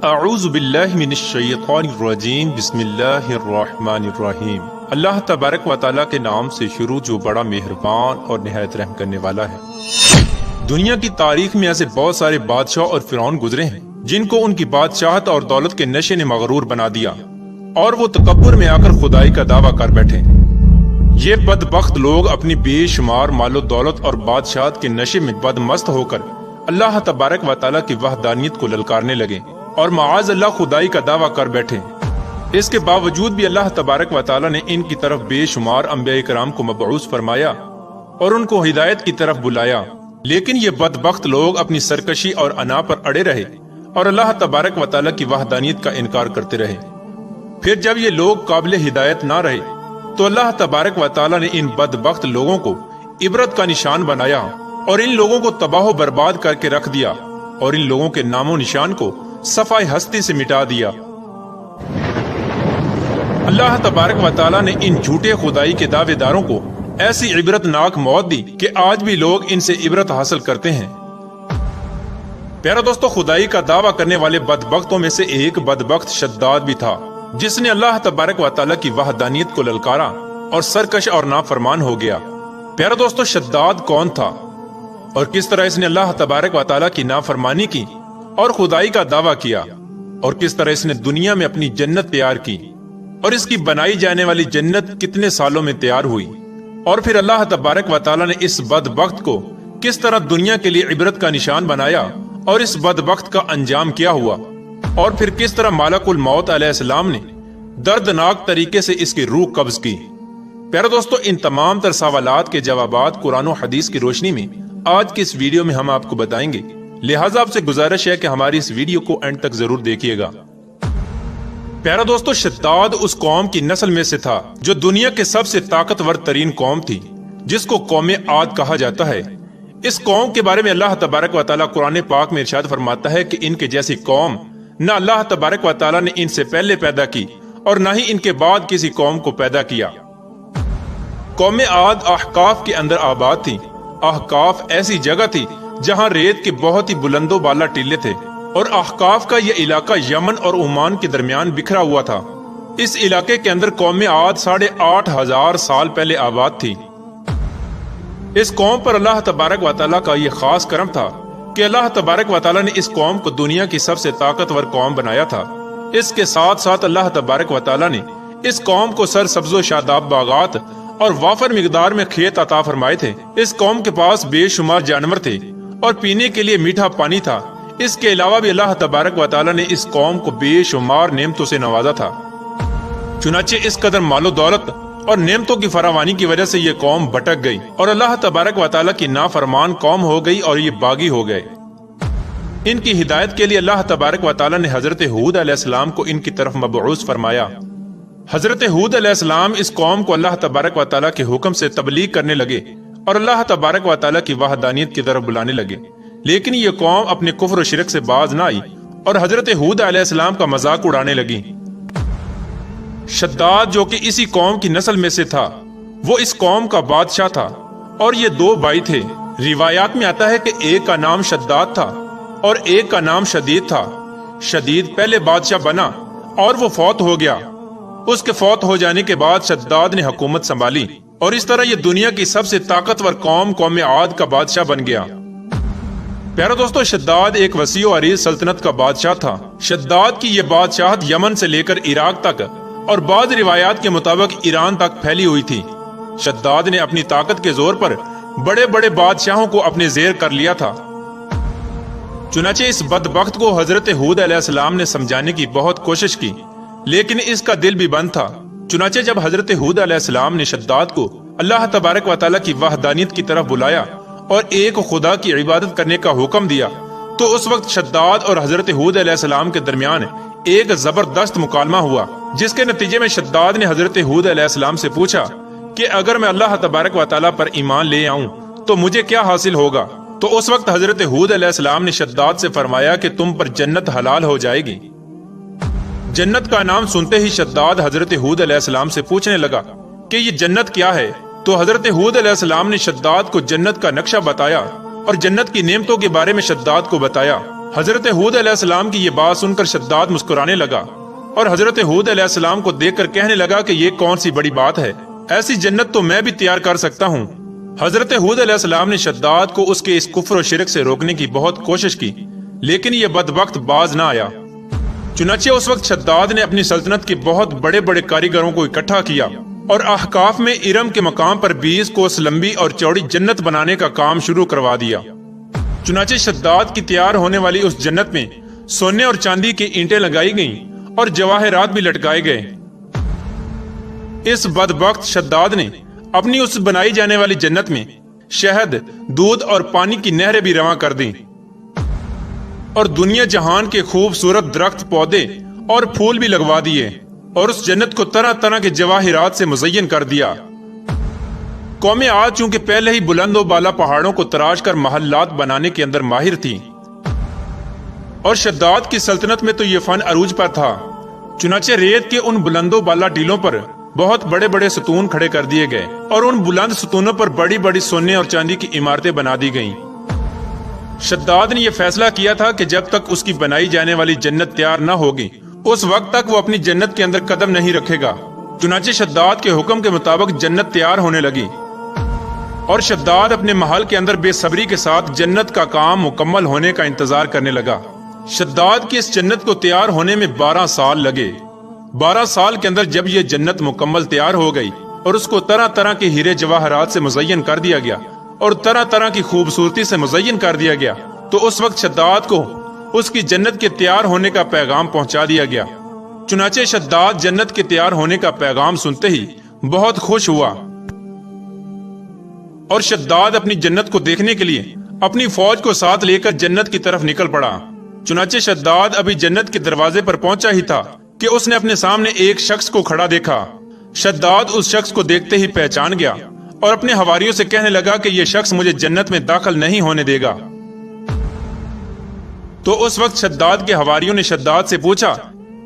اعوذ باللہ من الشیطان الرجیم بسم اللہ الرحمن الرحیم۔ اللہ تبارک و تعالیٰ کے نام سے شروع جو بڑا مہربان اور نہایت رحم کرنے والا ہے۔ دنیا کی تاریخ میں ایسے بہت سارے بادشاہ اور فرعون گزرے ہیں جن کو ان کی بادشاہت اور دولت کے نشے نے مغرور بنا دیا اور وہ تکبر میں آ کر خدائی کا دعویٰ کر بیٹھے۔ یہ بدبخت لوگ اپنی بے شمار مال و دولت اور بادشاہت کے نشے میں بدمست ہو کر اللہ تبارک و تعالیٰ کی وحدانیت کو للکارنے لگے اور معاذ اللہ خدائی کا دعویٰ کر بیٹھے۔ اس کے باوجود بھی اللہ تبارک و تعالیٰ نے ان کی طرف بے شمار انبیاء کرام کو مبعوث فرمایا اور ان کو ہدایت کی طرف بلایا، لیکن یہ بدبخت لوگ اپنی سرکشی اور انا پر اڑے رہے اور اللہ تبارک و تعالیٰ کی وحدانیت کا انکار کرتے رہے۔ پھر جب یہ لوگ قابل ہدایت نہ رہے تو اللہ تبارک و تعالیٰ نے ان بدبخت لوگوں کو عبرت کا نشان بنایا اور ان لوگوں کو تباہ و برباد کر کے رکھ دیا اور ان لوگوں کے نام و نشان کو صفحہ ہستی سے مٹا دیا۔ اللہ تبارک و تعالیٰ نے ان جھوٹے خدائی کے دعوے داروں کو ایسی عبرت ناک موت دی کہ آج بھی لوگ ان سے عبرت حاصل کرتے ہیں۔ پیارا دوستو، خدائی کا دعویٰ کرنے والے بدبختوں میں سے ایک بدبخت شداد بھی تھا جس نے اللہ تبارک و تعالیٰ کی وحدانیت کو للکارا اور سرکش اور نافرمان ہو گیا۔ پیارا دوستو، شداد کون تھا اور کس طرح اس نے اللہ تبارک و تعالیٰ کی نافرمانی کی اور خدائی کا دعویٰ کیا، اور کس طرح اس نے دنیا میں اپنی جنت تیار کی اور اس کی بنائی جانے والی جنت کتنے سالوں میں تیار ہوئی، اور پھر اللہ تبارک و تعالیٰ نے اس بدبخت کو کس طرح دنیا کے لیے عبرت کا نشان بنایا اور اس بدبخت کا انجام کیا ہوا، اور پھر کس طرح ملک الموت علیہ السلام نے دردناک طریقے سے اس کی روح قبض کی۔ پیارا دوستو، ان تمام تر سوالات کے جوابات قرآن و حدیث کی روشنی میں آج کی اس ویڈیو میں ہم آپ کو بتائیں گے، لہٰذا آپ سے گزارش ہے کہ ہماری اس ویڈیو کو اینڈ تک ضرور دیکھیے گا۔ پیارا دوستو، شداد اس قوم کی نسل میں سے تھا جو دنیا کے سب سے طاقتور ترین قوم تھی، جس کو قوم عاد کہا جاتا ہے۔ اس قوم کے بارے میں اللہ تبارک و تعالیٰ قرآن پاک میں ارشاد فرماتا ہے کہ ان کے جیسی قوم نہ اللہ تبارک و تعالیٰ نے ان سے پہلے پیدا کی اور نہ ہی ان کے بعد کسی قوم کو پیدا کیا۔ قوم عاد احقاف کے اندر آباد تھی۔ احقاف ایسی جگہ تھی جہاں ریت کے بہت ہی بلند و بالا ٹیلے تھے، اور احقاف کا یہ علاقہ یمن اور عمان کے درمیان بکھرا ہوا تھا۔ اس علاقے کے اندر قوم عاد 8,500 سال پہلے آباد تھی۔ اس قوم پر اللہ تبارک و تعالیٰ کا یہ خاص کرم تھا کہ اللہ تبارک و تعالیٰ نے اس قوم کو دنیا کی سب سے طاقتور قوم بنایا تھا۔ اس کے ساتھ ساتھ اللہ تبارک و تعالیٰ نے اس قوم کو سرسبز و شاداب باغات اور وافر مقدار میں کھیت عطا فرمائے تھے۔ اس قوم کے پاس بے شمار جانور تھے اور پینے کے لیے میٹھا پانی تھا۔ اس کے علاوہ بھی اللہ تبارک و تعالیٰ نے اس قوم کو بے شمار نعمتوں سے نوازا تھا۔ چنانچہ اس قدر مال و دولت اور نعمتوں کی فراوانی کی وجہ سے یہ قوم بھٹک گئی اور اللہ تبارک و تعالیٰ کی نافرمان قوم ہو گئی اور یہ باغی ہو گئے۔ ان کی ہدایت کے لیے اللہ تبارک و تعالیٰ نے حضرت ہود علیہ السلام کو ان کی طرف مبعوث فرمایا۔ حضرت ہود علیہ السلام اس قوم کو اللہ تبارک و تعالیٰ کے حکم سے تبلیغ کرنے لگے اور اللہ تبارک و تعالیٰ کی وحدانیت کی طرف بلانے لگے، لیکن یہ قوم اپنے کفر و شرک سے باز نہ آئی اور حضرت ہود علیہ السلام کا مذاق اڑانے لگی۔ شداد جو کہ اسی قوم کی نسل میں سے تھا، وہ اس قوم کا بادشاہ تھا اور یہ 2 بھائی تھے۔ روایات میں آتا ہے کہ ایک کا نام شداد تھا اور ایک کا نام شدید تھا۔ شدید پہلے بادشاہ بنا اور وہ فوت ہو گیا۔ اس کے فوت ہو جانے کے بعد شداد نے حکومت سنبھالی اور اس طرح یہ دنیا کی سب سے طاقتور قوم عاد کا بادشاہ بن گیا۔ پیارا دوستو، شداد ایک وسیع و عریض سلطنت کا بادشاہ تھا۔ شداد کی یہ بادشاہت یمن سے لے کر عراق تک اور بعض روایات کے مطابق ایران تک پھیلی ہوئی تھی۔ شداد نے اپنی طاقت کے زور پر بڑے بڑے بادشاہوں کو اپنے زیر کر لیا تھا۔ چنانچہ اس بدبخت کو حضرت ہود علیہ السلام نے سمجھانے کی بہت کوشش کی، لیکن اس کا دل بھی بند تھا۔ چنانچہ جب حضرت ہود علیہ السلام نے شداد کو اللہ تبارک و تعالیٰ کی وحدانیت کی طرف بلایا اور ایک خدا کی عبادت کرنے کا حکم دیا، تو اس وقت شداد اور حضرت ہود علیہ السلام کے درمیان ایک زبردست مکالمہ ہوا، جس کے نتیجے میں شداد نے حضرت ہود علیہ السلام سے پوچھا کہ اگر میں اللہ تبارک و تعالیٰ پر ایمان لے آؤں تو مجھے کیا حاصل ہوگا؟ تو اس وقت حضرت ہود علیہ السلام نے شداد سے فرمایا کہ تم پر جنت حلال ہو جائے گی۔ جنت کا نام سنتے ہی شداد حضرت ہود علیہ السلام سے پوچھنے لگا کہ یہ جنت کیا ہے؟ تو حضرت ہود علیہ السلام نے شداد کو جنت کا نقشہ بتایا اور جنت کی نعمتوں کے بارے میں شداد کو بتایا۔ حضرت ہود علیہ السلام کی یہ بات سن کر شداد مسکرانے لگا اور حضرت ہود علیہ السلام کو دیکھ کر کہنے لگا کہ یہ کون سی بڑی بات ہے، ایسی جنت تو میں بھی تیار کر سکتا ہوں۔ حضرت ہود علیہ السلام نے شداد کو اس کے اس کفر و شرک سے روکنے کی بہت کوشش کی، لیکن یہ بدبخت باز نہ آیا۔ چنانچہ اس وقت شداد نے اپنی سلطنت کے بہت بڑے بڑے کاریگروں کو اکٹھا کیا اور احقاف میں ارم کے مقام پر 20 کوس لمبی اور چوڑی جنت بنانے کا کام شروع کروا دیا۔ چنانچہ شداد کی تیار ہونے والی اس جنت میں سونے اور چاندی کی اینٹیں لگائی گئیں اور جواہرات بھی لٹکائے گئے۔ اس بدبخت شداد نے اپنی اس بنائی جانے والی جنت میں شہد، دودھ اور پانی کی نہریں بھی رواں کر دیں اور دنیا جہان کے خوبصورت درخت، پودے اور پھول بھی لگوا دیے اور اس جنت کو طرح طرح کے جواہرات سے مزین کر دیا۔ قوم عاد چونکہ پہلے ہی بلند و بالا پہاڑوں کو تراش کر محلات بنانے کے اندر ماہر تھی اور شداد کی سلطنت میں تو یہ فن عروج پر تھا، چنانچہ ریت کے ان بلند و بالا ٹیلوں پر بہت بڑے بڑے ستون کھڑے کر دیے گئے اور ان بلند ستونوں پر بڑی بڑی سونے اور چاندی کی عمارتیں بنا دی گئیں۔ شداد نے یہ فیصلہ کیا تھا کہ جب تک اس کی بنائی جانے والی جنت تیار نہ ہوگی اس وقت تک وہ اپنی جنت کے اندر قدم نہیں رکھے گا۔ چنانچہ شداد کے حکم کے مطابق جنت تیار ہونے لگی اور شداد اپنے محل کے اندر بے صبری کے ساتھ جنت کا کام مکمل ہونے کا انتظار کرنے لگا۔ شداد کی اس جنت کو تیار ہونے میں 12 سال لگے۔ 12 سال کے اندر جب یہ جنت مکمل تیار ہو گئی اور اس کو طرح طرح کے ہیرے جواہرات سے مزین کر دیا گیا اور طرح طرح کی خوبصورتی سے مزین کر دیا گیا، تو اس وقت شداد کو اس کی جنت کے تیار ہونے کا پیغام پہنچا دیا گیا۔ چنانچہ شداد جنت کے تیار ہونے کا پیغام سنتے ہی بہت خوش ہوا اور شداد اپنی جنت کو دیکھنے کے لیے اپنی فوج کو ساتھ لے کر جنت کی طرف نکل پڑا۔ چنانچہ شداد ابھی جنت کے دروازے پر پہنچا ہی تھا کہ اس نے اپنے سامنے ایک شخص کو کھڑا دیکھا۔ شداد اس شخص کو دیکھتے ہی پہچان گیا اور اپنے حواریوں سے کہنے لگا کہ یہ شخص مجھے جنت میں داخل نہیں ہونے دے گا۔ تو اس وقت شداد کے حواریوں نے شداد سے پوچھا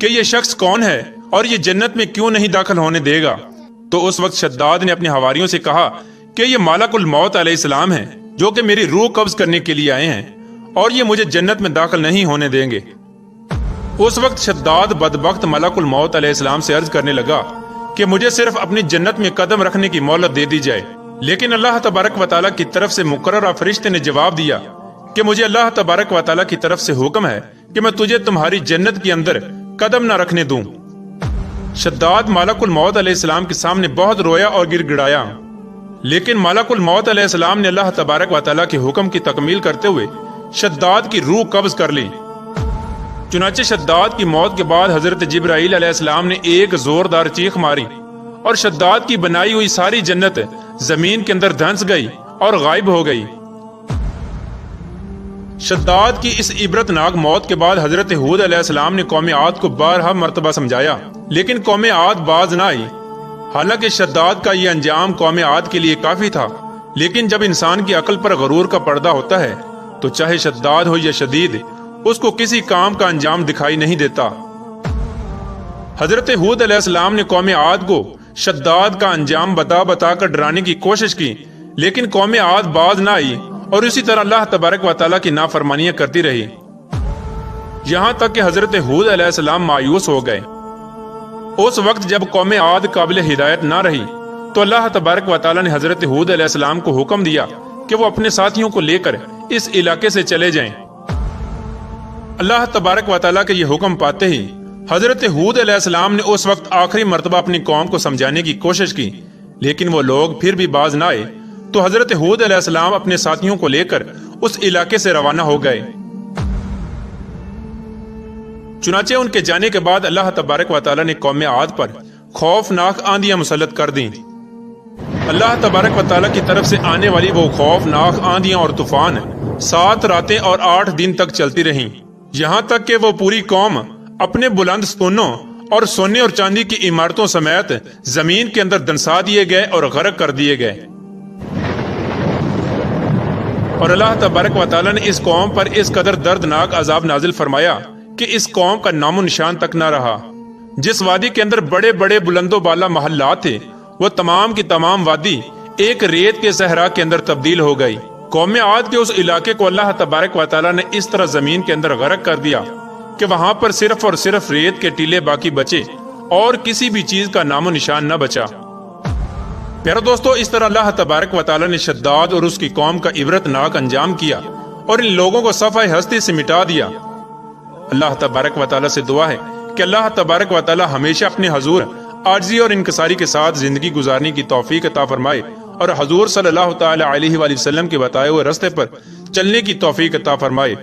کہ یہ شخص کون ہے اور یہ جنت میں کیوں نہیں داخل ہونے دے گا؟ تو اس وقت شداد نے اپنے حواریوں سے کہا کہ یہ ملک الموت علیہ السلام ہیں جو کہ میری روح قبض کرنے کے لیے آئے ہیں اور یہ مجھے جنت میں داخل نہیں ہونے دیں گے۔ اس وقت شداد بدبخت ملک الموت علیہ السلام سے عرض کرنے لگا کہ مجھے صرف اپنی جنت میں قدم رکھنے کی مہلت دے دی جائے، لیکن اللہ تبارک و تعالیٰ کی طرف سے مقررہ فرشتے نے جواب دیا کہ مجھے اللہ تبارک و تعالیٰ کی طرف سے حکم ہے کہ میں تجھے تمہاری جنت کے اندر قدم نہ رکھنے دوں۔ شداد ملک الموت علیہ السلام کے سامنے بہت رویا اور گر گڑایا، لیکن ملک الموت علیہ السلام نے اللہ تبارک و تعالیٰ کے حکم کی تکمیل کرتے ہوئے شداد کی روح قبض کر لی۔ چنانچہ شداد کی موت کے بعد حضرت جبرائیل علیہ السلام نے ایک زوردار چیخ ماری اور شداد کی بنائی ہوئی ساری جنت زمین کے اندر دھنس گئی اور غائب ہو گئی۔ شداد کی اس عبرتناک موت کے بعد حضرت ہود علیہ السلام نے قوم عاد کو بارہا مرتبہ سمجھایا، لیکن قوم عاد باز نہ آئی۔ حالانکہ شداد کا یہ انجام قوم عاد کے لیے کافی تھا، لیکن جب انسان کی عقل پر غرور کا پردہ ہوتا ہے تو چاہے شداد ہو یا شدید، اس کو کسی کام کا انجام دکھائی نہیں دیتا۔ حضرت ہود علیہ السلام نے قوم عاد کو شداد کا انجام بتا بتا کر ڈرانے کی کوشش کی، لیکن قوم عاد باز نہ آئی اور اسی طرح اللہ تبارک و تعالیٰ کی نافرمانیاں کرتی رہی، یہاں تک کہ حضرت ہود علیہ السلام مایوس ہو گئے۔ اس وقت جب قوم عاد قابل ہدایت نہ رہی تو اللہ تبارک و تعالیٰ نے حضرت ہود علیہ السلام کو حکم دیا کہ وہ اپنے ساتھیوں کو لے کر اس علاقے سے چلے جائیں۔ اللہ تبارک و تعالیٰ کے یہ حکم پاتے ہی حضرت ہود علیہ السلام نے اس وقت آخری مرتبہ اپنی قوم کو سمجھانے کی کوشش کی، لیکن وہ لوگ پھر بھی باز نہ آئے، تو حضرت ہود علیہ السلام اپنے ساتھیوں کو لے کر اس علاقے سے روانہ ہو گئے۔ چنانچہ ان کے جانے کے بعد اللہ تبارک و تعالیٰ نے قوم عاد پر خوفناک آندیاں مسلط کر دیں۔ اللہ تبارک و تعالیٰ کی طرف سے آنے والی وہ خوفناک آندیاں اور طوفان 7 راتیں اور 8 دن تک چلتی رہیں، یہاں تک کہ وہ پوری قوم اپنے بلند ستونوں اور سونے اور چاندی کی عمارتوں سمیت زمین کے اندر دنسا دیے گئے اور غرق کر دیے گئے۔ اور اللہ تبارک و تعالیٰ نے اس قوم پر اس قدر دردناک عذاب نازل فرمایا کہ اس قوم کا نام و نشان تک نہ رہا۔ جس وادی کے اندر بڑے بڑے بلند و بالا محلات تھے، وہ تمام کی تمام وادی ایک ریت کے صحرا کے اندر تبدیل ہو گئی قوم عاد کے اس علاقے کو اللہ تبارک و تعالیٰ نے اس طرح زمین کے اندر غرق کر دیا کہ وہاں پر صرف اور صرف ریت کے ٹیلے باقی بچے اور کسی بھی چیز کا نام و نشان نہ بچا۔ پیارو دوستو، اس طرح اللہ تبارک و تعالیٰ نے شداد اور اس کی قوم کا عبرت ناک انجام کیا اور ان لوگوں کو صفحہ ہستی سے مٹا دیا۔ اللہ تبارک و تعالیٰ سے دعا ہے کہ اللہ تبارک و تعالیٰ ہمیشہ اپنے حضور عاجزی اور انکساری کے ساتھ زندگی گزارنے کی توفیق عطا فرمائے اور حضور صلی اللہ تعالی علیہ وآلہ وسلم کے بتائے ہوئے راستے پر چلنے کی توفیق عطا فرمائے۔